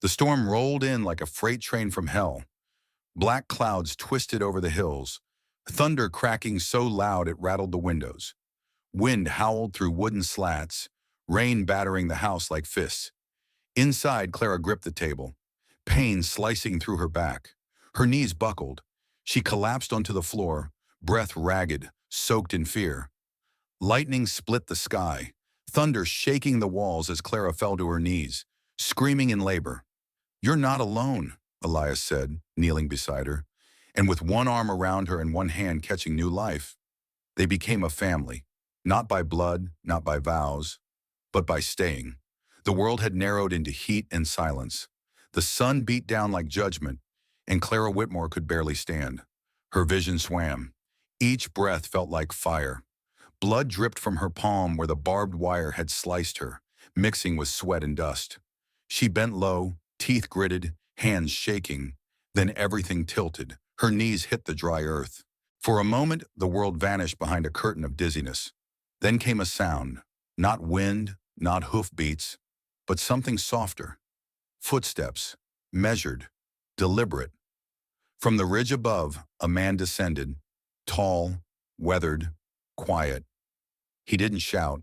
The storm rolled in like a freight train from hell. Black clouds twisted over the hills, thunder cracking so loud it rattled the windows. Wind howled through wooden slats, rain battering the house like fists. Inside, Clara gripped the table, pain slicing through her back. Her knees buckled. She collapsed onto the floor, breath ragged, soaked in fear. Lightning split the sky, thunder shaking the walls as Clara fell to her knees, screaming in labor. "You're not alone," Elias said, kneeling beside her, and with one arm around her and one hand catching new life. They became a family, not by blood, not by vows, but by staying. The world had narrowed into heat and silence. The sun beat down like judgment, and Clara Whitmore could barely stand. Her vision swam. Each breath felt like fire. Blood dripped from her palm where the barbed wire had sliced her, mixing with sweat and dust. She bent low, teeth gritted, hands shaking. Then everything tilted. Her knees hit the dry earth. For a moment, the world vanished behind a curtain of dizziness. Then came a sound, not wind, not hoofbeats, but something softer. Footsteps, measured, deliberate. From the ridge above, a man descended, tall, weathered, quiet. He didn't shout,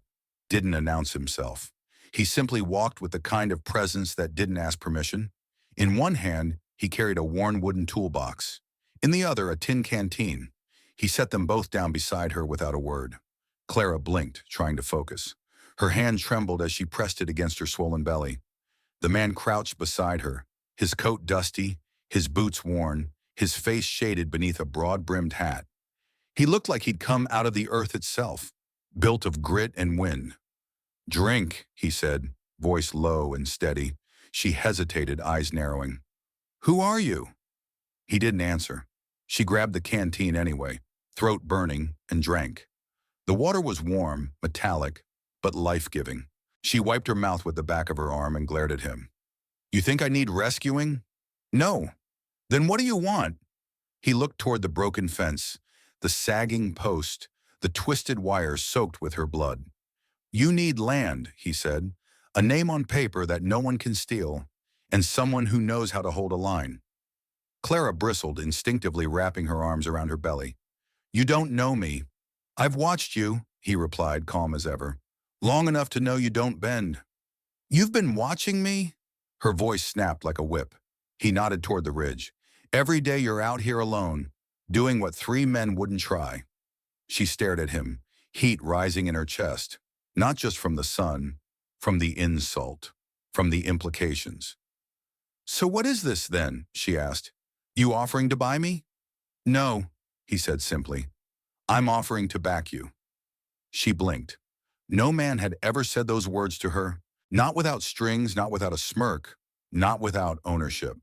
didn't announce himself. He simply walked with the kind of presence that didn't ask permission. In one hand, he carried a worn wooden toolbox. In the other, a tin canteen. He set them both down beside her without a word. Clara blinked, trying to focus. Her hand trembled as she pressed it against her swollen belly. The man crouched beside her, his coat dusty, his boots worn, his face shaded beneath a broad-brimmed hat. He looked like he'd come out of the earth itself, built of grit and wind. "Drink," he said, voice low and steady. She hesitated, eyes narrowing. "Who are you?" He didn't answer. She grabbed the canteen anyway, throat burning, and drank. The water was warm, metallic, but life-giving. She wiped her mouth with the back of her arm and glared at him. "You think I need rescuing?" "No." "Then what do you want?" He looked toward the broken fence, the sagging post, the twisted wire soaked with her blood. "You need land," he said, "a name on paper that no one can steal, and someone who knows how to hold a line." Clara bristled, instinctively wrapping her arms around her belly. "You don't know me." "I've watched you," he replied, calm as ever. "Long enough to know you don't bend." "You've been watching me?" Her voice snapped like a whip. He nodded toward the ridge. "Every day you're out here alone, doing what 3 men wouldn't try." She stared at him, heat rising in her chest, not just from the sun, from the insult, from the implications. "So what is this then?" she asked. "You offering to buy me?" "No," he said simply. "I'm offering to back you." She blinked. No man had ever said those words to her, not without strings, not without a smirk, not without ownership.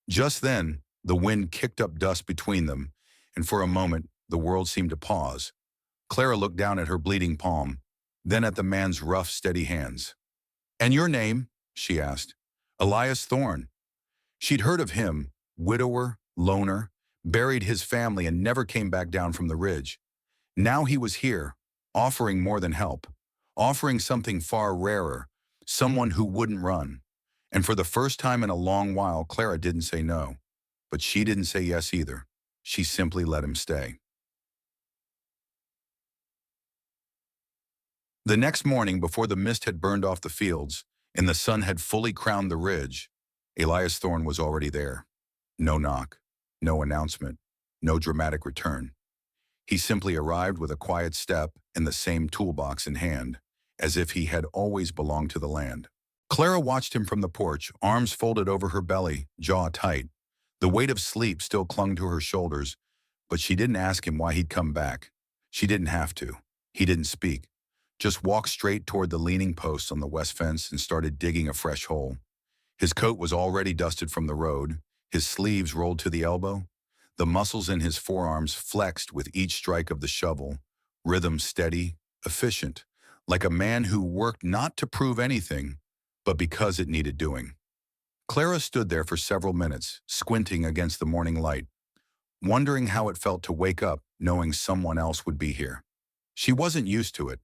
Just then, the wind kicked up dust between them, and for a moment, the world seemed to pause. Clara looked down at her bleeding palm, then at the man's rough, steady hands. "And your name?" she asked. "Elias Thorne." She'd heard of him, widower, loner, buried his family and never came back down from the ridge. Now he was here, offering more than help, offering something far rarer, someone who wouldn't run. And for the first time in a long while, Clara didn't say no. But she didn't say yes either. She simply let him stay. The next morning, before the mist had burned off the fields and the sun had fully crowned the ridge, Elias Thorne was already there. No knock, no announcement, no dramatic return. He simply arrived with a quiet step and the same toolbox in hand, as if he had always belonged to the land. Clara watched him from the porch, arms folded over her belly, jaw tight. The weight of sleep still clung to her shoulders, but she didn't ask him why he'd come back. She didn't have to. He didn't speak. Just walked straight toward the leaning posts on the west fence and started digging a fresh hole. His coat was already dusted from the road, his sleeves rolled to the elbow. The muscles in his forearms flexed with each strike of the shovel, rhythm steady, efficient, like a man who worked not to prove anything, but because it needed doing. Clara stood there for several minutes, squinting against the morning light, wondering how it felt to wake up knowing someone else would be here. She wasn't used to it.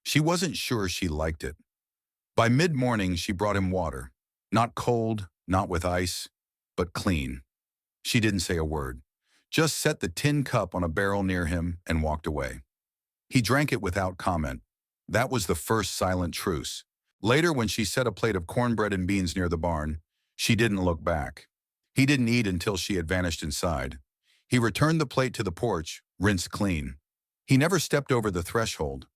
She wasn't sure she liked it. By mid-morning, she brought him water. Not cold, not with ice, but clean. She didn't say a word, just set the tin cup on a barrel near him and walked away. He drank it without comment. That was the first silent truce. Later, when she set a plate of cornbread and beans near the barn, she didn't look back. He didn't eat until she had vanished inside. He returned the plate to the porch, rinsed clean. He never stepped over the threshold,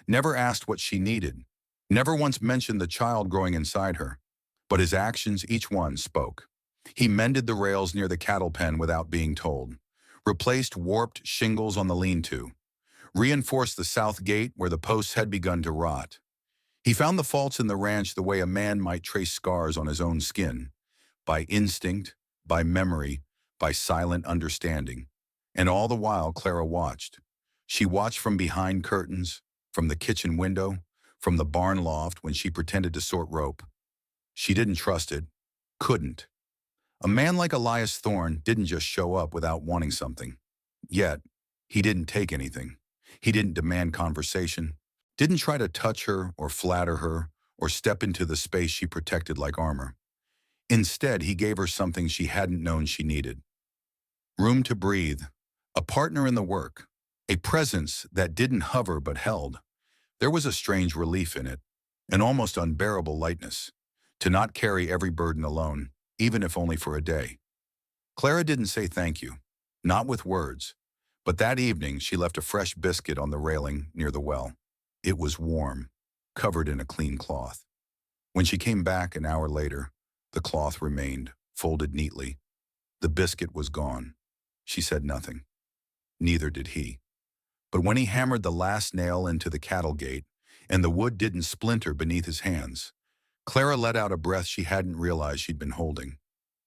never asked what she needed, never once mentioned the child growing inside her. But his actions, each one, spoke. He mended the rails near the cattle pen without being told, replaced warped shingles on the lean-to, reinforced the south gate where the posts had begun to rot. He found the faults in the ranch the way a man might trace scars on his own skin, by instinct, by memory, by silent understanding. And all the while Clara watched. She watched from behind curtains, from the kitchen window, from the barn loft when she pretended to sort rope. She didn't trust it, couldn't. A man like Elias Thorne didn't just show up without wanting something. Yet, he didn't take anything. He didn't demand conversation, didn't try to touch her or flatter her or step into the space she protected like armor. Instead, he gave her something she hadn't known she needed. Room to breathe, a partner in the work, a presence that didn't hover but held. There was a strange relief in it, an almost unbearable lightness, to not carry every burden alone, even if only for a day. Clara didn't say thank you, not with words, but that evening she left a fresh biscuit on the railing near the well. It was warm, covered in a clean cloth. When she came back an hour later, the cloth remained, folded neatly. The biscuit was gone. She said nothing. Neither did he. But when he hammered the last nail into the cattle gate, and the wood didn't splinter beneath his hands, Clara let out a breath she hadn't realized she'd been holding.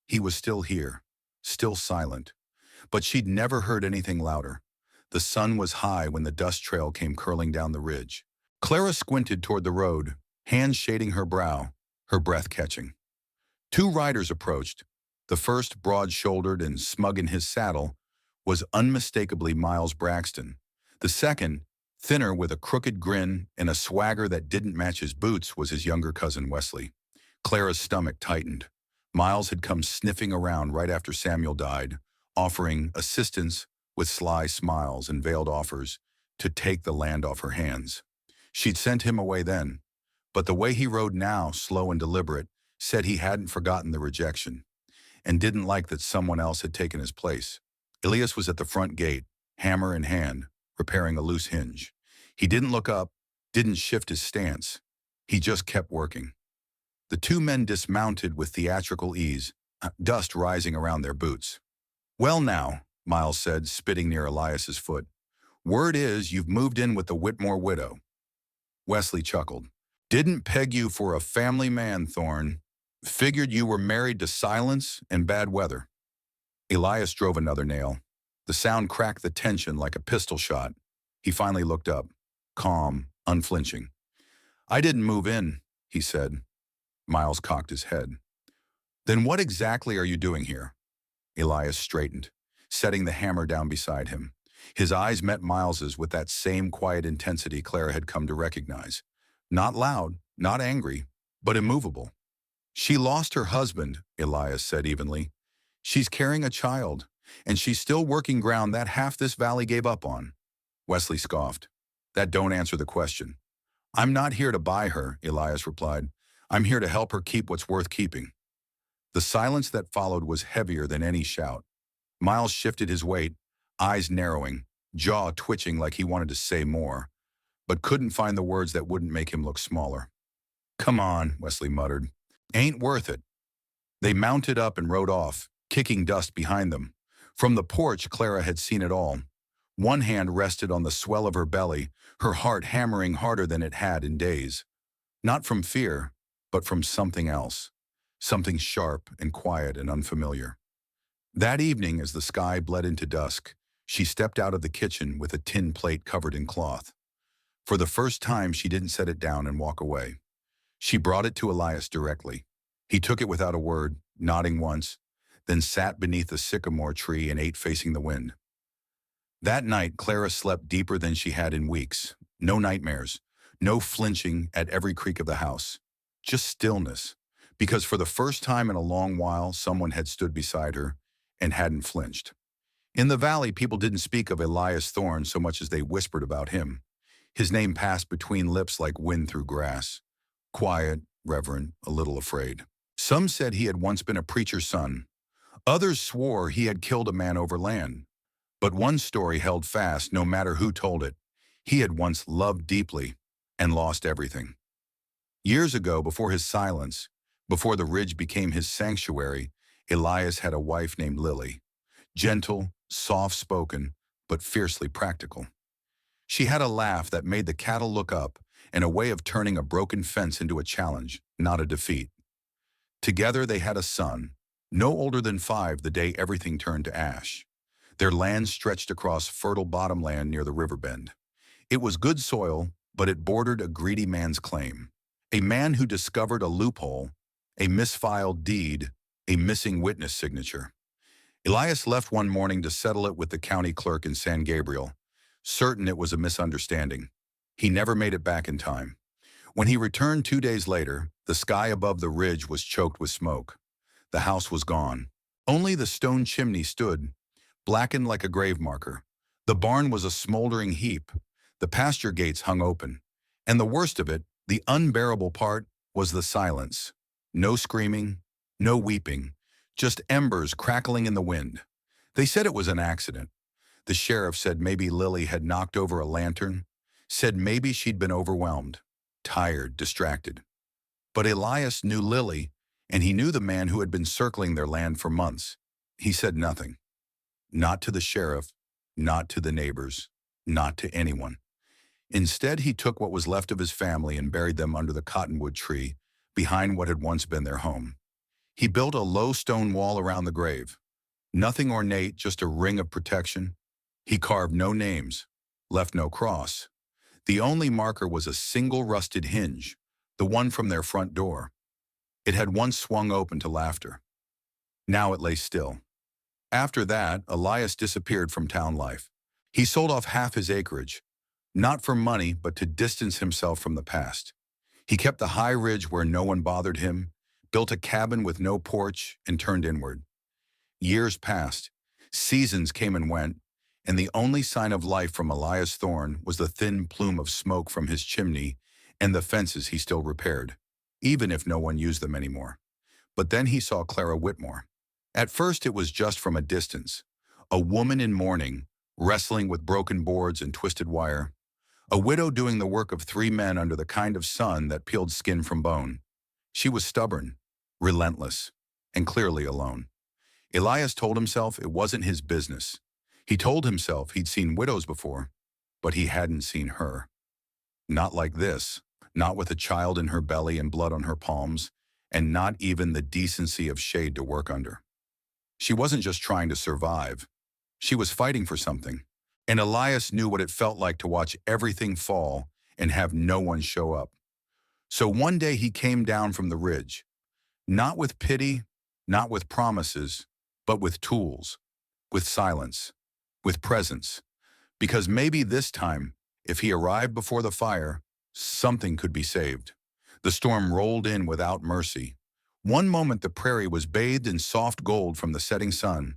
He was still here, still silent, but she'd never heard anything louder. The sun was high when the dust trail came curling down the ridge. Clara squinted toward the road, hands shading her brow, her breath catching. Two riders approached. The first, broad-shouldered and smug in his saddle, was unmistakably Miles Braxton. The second, thinner with a crooked grin and a swagger that didn't match his boots, was his younger cousin Wesley. Clara's stomach tightened. Miles had come sniffing around right after Samuel died, offering assistance with sly smiles and veiled offers to take the land off her hands. She'd sent him away then, but the way he rode now, slow and deliberate, said he hadn't forgotten the rejection and didn't like that someone else had taken his place. Elias was at the front gate, hammer in hand, repairing a loose hinge. He didn't look up, didn't shift his stance. He just kept working. The two men dismounted with theatrical ease, dust rising around their boots. "Well now," Miles said, spitting near Elias's foot. "Word is you've moved in with the Whitmore widow." Wesley chuckled. "Didn't peg you for a family man, Thorne. Figured you were married to silence and bad weather." Elias drove another nail. The sound cracked the tension like a pistol shot. He finally looked up, calm, unflinching. "I didn't move in," he said. Miles cocked his head. "Then what exactly are you doing here?" Elias straightened, setting the hammer down beside him. His eyes met Miles's with that same quiet intensity Clara had come to recognize. Not loud, not angry, but immovable. "She lost her husband," Elias said evenly. "She's carrying a child, and she's still working ground that half this valley gave up on." Wesley scoffed. "That don't answer the question." "I'm not here to buy her," Elias replied. "I'm here to help her keep what's worth keeping." The silence that followed was heavier than any shout. Miles shifted his weight, eyes narrowing, jaw twitching like he wanted to say more, but couldn't find the words that wouldn't make him look smaller. "Come on," Wesley muttered. "Ain't worth it." They mounted up and rode off, kicking dust behind them. From the porch, Clara had seen it all. One hand rested on the swell of her belly, her heart hammering harder than it had in days. Not from fear, but from something else. Something sharp and quiet and unfamiliar. That evening, as the sky bled into dusk, she stepped out of the kitchen with a tin plate covered in cloth. For the first time, she didn't set it down and walk away. She brought it to Elias directly. He took it without a word, nodding once, then sat beneath a sycamore tree and ate facing the wind. That night, Clara slept deeper than she had in weeks. No nightmares, no flinching at every creak of the house. Just stillness, because for the first time in a long while, someone had stood beside her and hadn't flinched. In the valley, people didn't speak of Elias Thorne so much as they whispered about him. His name passed between lips like wind through grass. Quiet, reverent, a little afraid. Some said he had once been a preacher's son. Others swore he had killed a man over land. But one story held fast no matter who told it. He had once loved deeply and lost everything. Years ago, before his silence, before the ridge became his sanctuary, Elias had a wife named Lily. Gentle, soft-spoken, but fiercely practical. She had a laugh that made the cattle look up and a way of turning a broken fence into a challenge, not a defeat. Together they had a son, no older than 5 the day everything turned to ash. Their land stretched across fertile bottomland near the river bend. It was good soil, but it bordered a greedy man's claim. A man who discovered a loophole, a misfiled deed, a missing witness signature. Elias left one morning to settle it with the county clerk in San Gabriel, certain it was a misunderstanding. He never made it back in time. When he returned 2 days later, the sky above the ridge was choked with smoke. The house was gone. Only the stone chimney stood, blackened like a grave marker. The barn was a smoldering heap. The pasture gates hung open. And the worst of it, the unbearable part, was the silence. No screaming, no weeping, just embers crackling in the wind. They said it was an accident. The sheriff said maybe Lily had knocked over a lantern, said maybe she'd been overwhelmed, tired, distracted. But Elias knew Lily, and he knew the man who had been circling their land for months. He said nothing. Not to the sheriff, not to the neighbors, not to anyone. Instead, he took what was left of his family and buried them under the cottonwood tree behind what had once been their home. He built a low stone wall around the grave. Nothing ornate, just a ring of protection. He carved no names, left no cross. The only marker was a single rusted hinge, the one from their front door. It had once swung open to laughter. Now it lay still. After that, Elias disappeared from town life. He sold off half his acreage, not for money, but to distance himself from the past. He kept the high ridge where no one bothered him, built a cabin with no porch, and turned inward. Years passed. Seasons came and went, and the only sign of life from Elias Thorne was the thin plume of smoke from his chimney and the fences he still repaired, even if no one used them anymore. But then he saw Clara Whitmore. At first it was just from a distance, a woman in mourning, wrestling with broken boards and twisted wire, a widow doing the work of 3 men under the kind of sun that peeled skin from bone. She was stubborn, relentless, and clearly alone. Elias told himself it wasn't his business. He told himself he'd seen widows before, but he hadn't seen her. Not like this, not with a child in her belly and blood on her palms, and not even the decency of shade to work under. She wasn't just trying to survive. She was fighting for something. And Elias knew what it felt like to watch everything fall and have no one show up. So one day he came down from the ridge, not with pity, not with promises, but with tools, with silence, with presence. Because maybe this time, if he arrived before the fire, something could be saved. The storm rolled in without mercy. One moment the prairie was bathed in soft gold from the setting sun.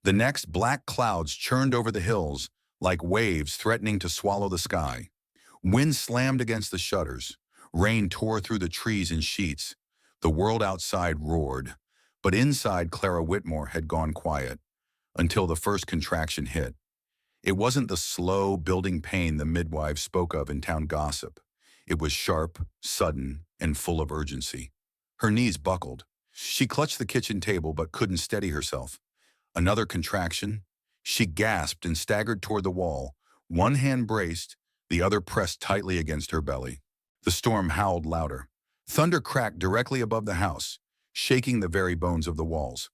The next, black clouds churned over the hills like waves threatening to swallow the sky. Wind slammed against the shutters. Rain tore through the trees in sheets. The world outside roared, but inside Clara Whitmore had gone quiet until the first contraction hit. It wasn't the slow, building pain the midwives spoke of in town gossip. It was sharp, sudden, and full of urgency. Her knees buckled. She clutched the kitchen table but couldn't steady herself. Another contraction. She gasped and staggered toward the wall, one hand braced, the other pressed tightly against her belly. The storm howled louder. Thunder cracked directly above the house, shaking the very bones of the walls.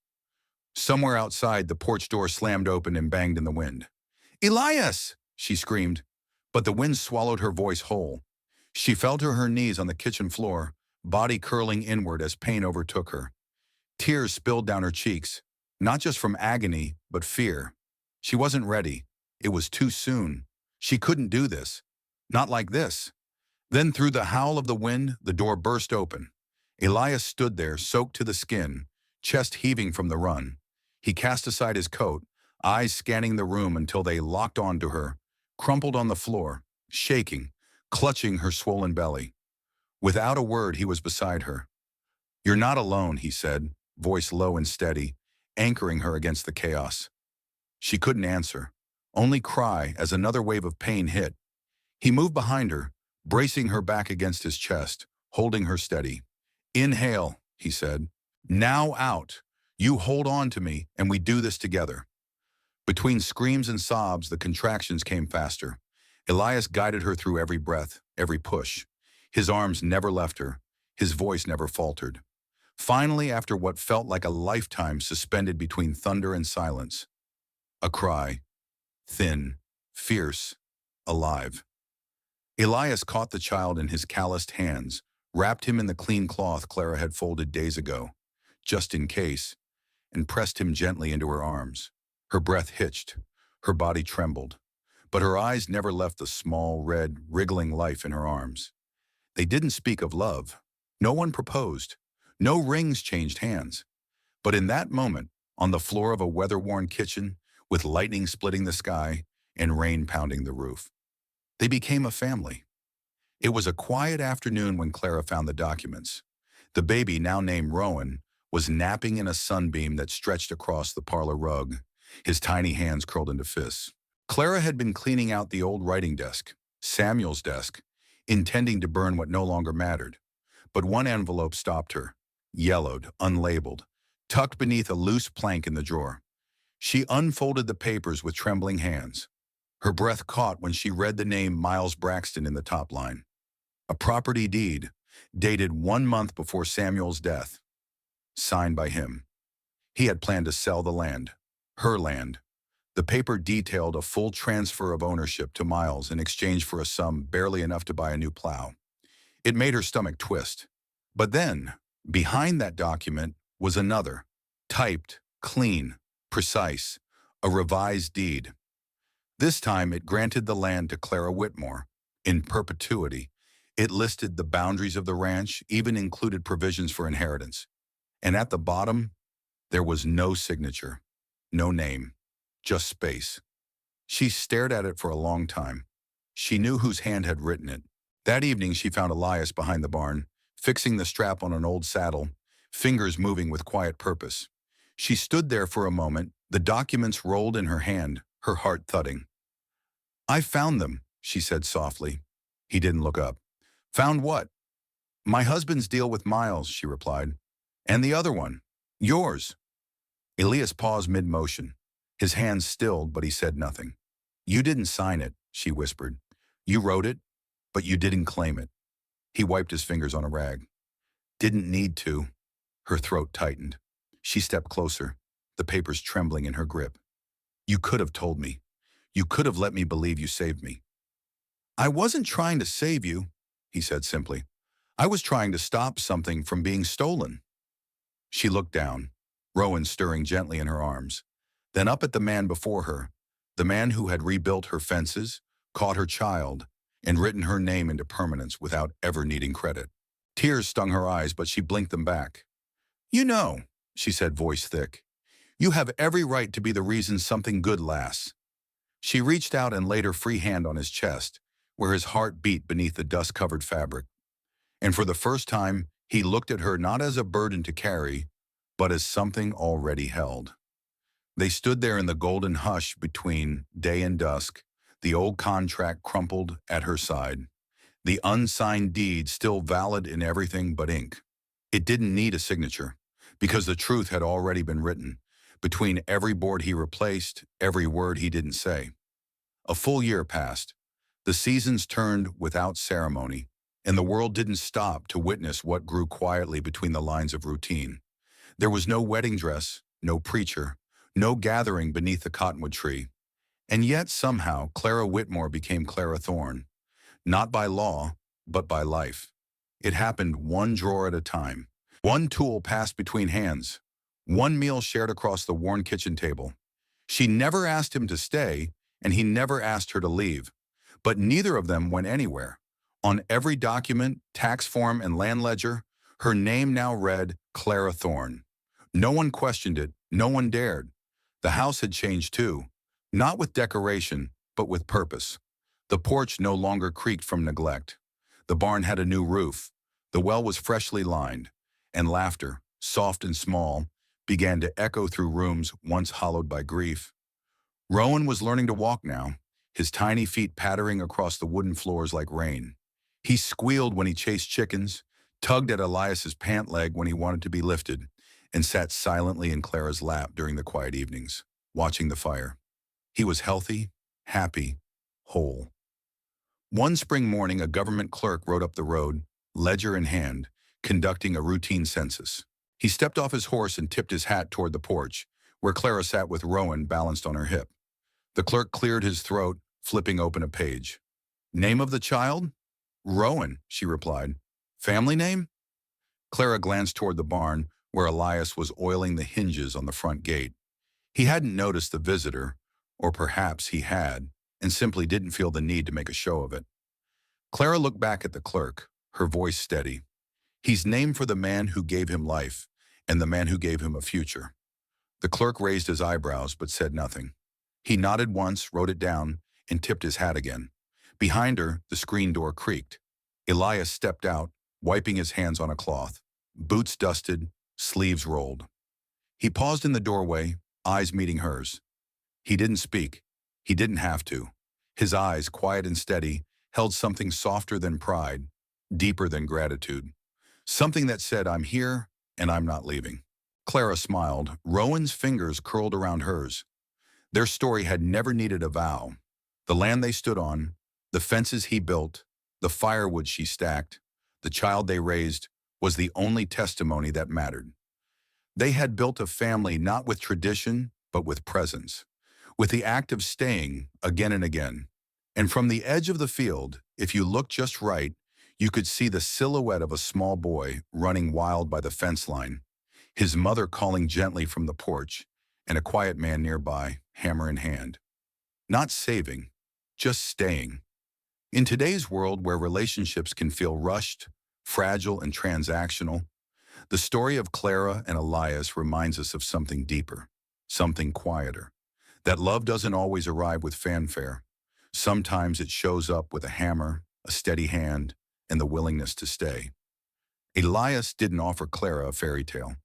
Somewhere outside, the porch door slammed open and banged in the wind. "Elias!" she screamed, but the wind swallowed her voice whole. She fell to her knees on the kitchen floor, body curling inward as pain overtook her. Tears spilled down her cheeks, not just from agony, but fear. She wasn't ready. It was too soon. She couldn't do this. Not like this. Then through the howl of the wind, the door burst open. Elias stood there, soaked to the skin, chest heaving from the run. He cast aside his coat, eyes scanning the room until they locked onto her, crumpled on the floor, shaking, clutching her swollen belly. Without a word, he was beside her. "You're not alone," he said, voice low and steady, anchoring her against the chaos. She couldn't answer, only cry as another wave of pain hit. He moved behind her, bracing her back against his chest, holding her steady. "Inhale," he said. "Now out. You hold on to me, and we do this together." Between screams and sobs, the contractions came faster. Elias guided her through every breath, every push. His arms never left her. His voice never faltered. Finally, after what felt like a lifetime suspended between thunder and silence, a cry, thin, fierce, alive. Elias caught the child in his calloused hands, wrapped him in the clean cloth Clara had folded days ago, just in case, and pressed him gently into her arms. Her breath hitched, her body trembled, but her eyes never left the small, red, wriggling life in her arms. They didn't speak of love. No one proposed. No rings changed hands. But in that moment, on the floor of a weather-worn kitchen, with lightning splitting the sky and rain pounding the roof, they became a family. It was a quiet afternoon when Clara found the documents. The baby, now named Rowan, was napping in a sunbeam that stretched across the parlor rug, his tiny hands curled into fists. Clara had been cleaning out the old writing desk, Samuel's desk, intending to burn what no longer mattered. But one envelope stopped her, yellowed, unlabeled, tucked beneath a loose plank in the drawer. She unfolded the papers with trembling hands. Her breath caught when she read the name Miles Braxton in the top line. A property deed, dated 1 month before Samuel's death, signed by him. He had planned to sell the land, her land. The paper detailed a full transfer of ownership to Miles in exchange for a sum barely enough to buy a new plow. It made her stomach twist. But then, behind that document was another, typed, clean, precise, a revised deed. This time it granted the land to Clara Whitmore, in perpetuity. It listed the boundaries of the ranch, even included provisions for inheritance. And at the bottom, there was no signature, no name, just space. She stared at it for a long time. She knew whose hand had written it. That evening she found Elias behind the barn, fixing the strap on an old saddle, fingers moving with quiet purpose. She stood there for a moment, the documents rolled in her hand, her heart thudding. "I found them," she said softly. He didn't look up. "Found what?" "My husband's deal with Miles," she replied. "And the other one? Yours." Elias paused mid-motion. His hands stilled, but he said nothing. "You didn't sign it," she whispered. "You wrote it, but you didn't claim it." He wiped his fingers on a rag. "Didn't need to." Her throat tightened. She stepped closer, the papers trembling in her grip. "You could have told me. You could have let me believe you saved me." "I wasn't trying to save you," he said simply. "I was trying to stop something from being stolen." She looked down, Rowan stirring gently in her arms, then up at the man before her, the man who had rebuilt her fences, caught her child, and written her name into permanence without ever needing credit. Tears stung her eyes, but she blinked them back. "You know," she said, voice thick, "you have every right to be the reason something good lasts." She reached out and laid her free hand on his chest, where his heart beat beneath the dust-covered fabric. And for the first time, he looked at her not as a burden to carry, but as something already held. They stood there in the golden hush between day and dusk, the old contract crumpled at her side, the unsigned deed still valid in everything but ink. It didn't need a signature, because the truth had already been written, between every board he replaced, every word he didn't say. A full year passed. The seasons turned without ceremony, and the world didn't stop to witness what grew quietly between the lines of routine. There was no wedding dress, no preacher, no gathering beneath the cottonwood tree. And yet, somehow, Clara Whitmore became Clara Thorne, not by law, but by life. It happened one drawer at a time. One tool passed between hands. One meal shared across the worn kitchen table. She never asked him to stay, and he never asked her to leave. But neither of them went anywhere. On every document, tax form, and land ledger, Her name now read Clara Thorne. No one questioned it, no one dared. The house had changed too, not with decoration, but with purpose. The porch no longer creaked from neglect. The barn had a new roof. The well was freshly lined, and laughter, soft and small, began to echo through rooms once hollowed by grief. Rowan was learning to walk now, his tiny feet pattering across the wooden floors like rain. He squealed when he chased chickens, tugged at Elias's pant leg when he wanted to be lifted, and sat silently in Clara's lap during the quiet evenings, watching the fire. He was healthy, happy, whole. One spring morning, a government clerk rode up the road, ledger in hand, conducting a routine census. He stepped off his horse and tipped his hat toward the porch, where Clara sat with Rowan balanced on her hip. The clerk cleared his throat, flipping open a page. "Name of the child?" "Rowan," she replied. "Family name?" Clara glanced toward the barn, where Elias was oiling the hinges on the front gate. He hadn't noticed the visitor, or perhaps he had, and simply didn't feel the need to make a show of it. Clara looked back at the clerk, her voice steady. "He's named for the man who gave him life, and the man who gave him a future." The clerk raised his eyebrows but said nothing. He nodded once, wrote it down, and tipped his hat again. Behind her, the screen door creaked. Elias stepped out, wiping his hands on a cloth. Boots dusted, sleeves rolled. He paused in the doorway, eyes meeting hers. He didn't speak. He didn't have to. His eyes, quiet and steady, held something softer than pride, deeper than gratitude. Something that said, "I'm here, and I'm not leaving." Clara smiled. Rowan's fingers curled around hers. Their story had never needed a vow. The land they stood on, the fences he built, the firewood she stacked, the child they raised, was the only testimony that mattered. They had built a family not with tradition, but with presence, with the act of staying again and again. And from the edge of the field, if you looked just right, you could see the silhouette of a small boy running wild by the fence line, his mother calling gently from the porch, and a quiet man nearby, hammer in hand. Not saving, just staying. In today's world where relationships can feel rushed, fragile, and transactional, the story of Clara and Elias reminds us of something deeper, something quieter. That love doesn't always arrive with fanfare. Sometimes it shows up with a hammer, a steady hand, and the willingness to stay. Elias didn't offer Clara a fairy tale.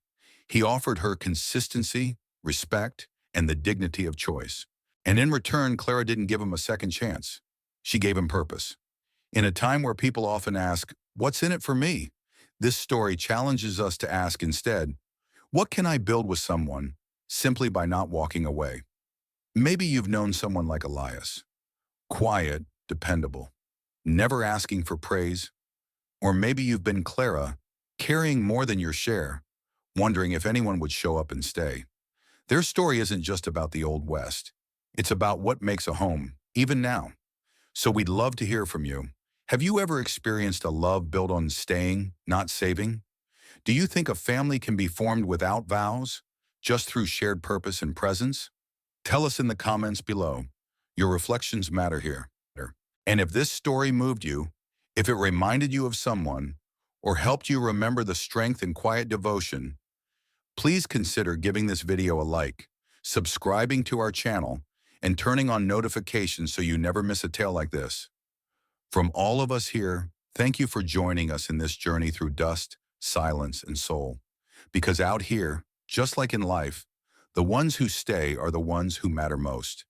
He offered her consistency, respect, and the dignity of choice. And in return, Clara didn't give him a second chance. She gave him purpose. In a time where people often ask, "What's in it for me?" this story challenges us to ask instead, "What can I build with someone simply by not walking away?" Maybe you've known someone like Elias. Quiet, dependable, never asking for praise. Or maybe you've been Clara, carrying more than your share, wondering if anyone would show up and stay. Their story isn't just about the Old West. It's about what makes a home, even now. So we'd love to hear from you. Have you ever experienced a love built on staying, not saving? Do you think a family can be formed without vows, just through shared purpose and presence? Tell us in the comments below. Your reflections matter here. And if this story moved you, if it reminded you of someone, or helped you remember the strength and quiet devotion, please consider giving this video a like, subscribing to our channel, and turning on notifications so you never miss a tale like this. From all of us here, thank you for joining us in this journey through dust, silence, and soul. Because out here, just like in life, the ones who stay are the ones who matter most.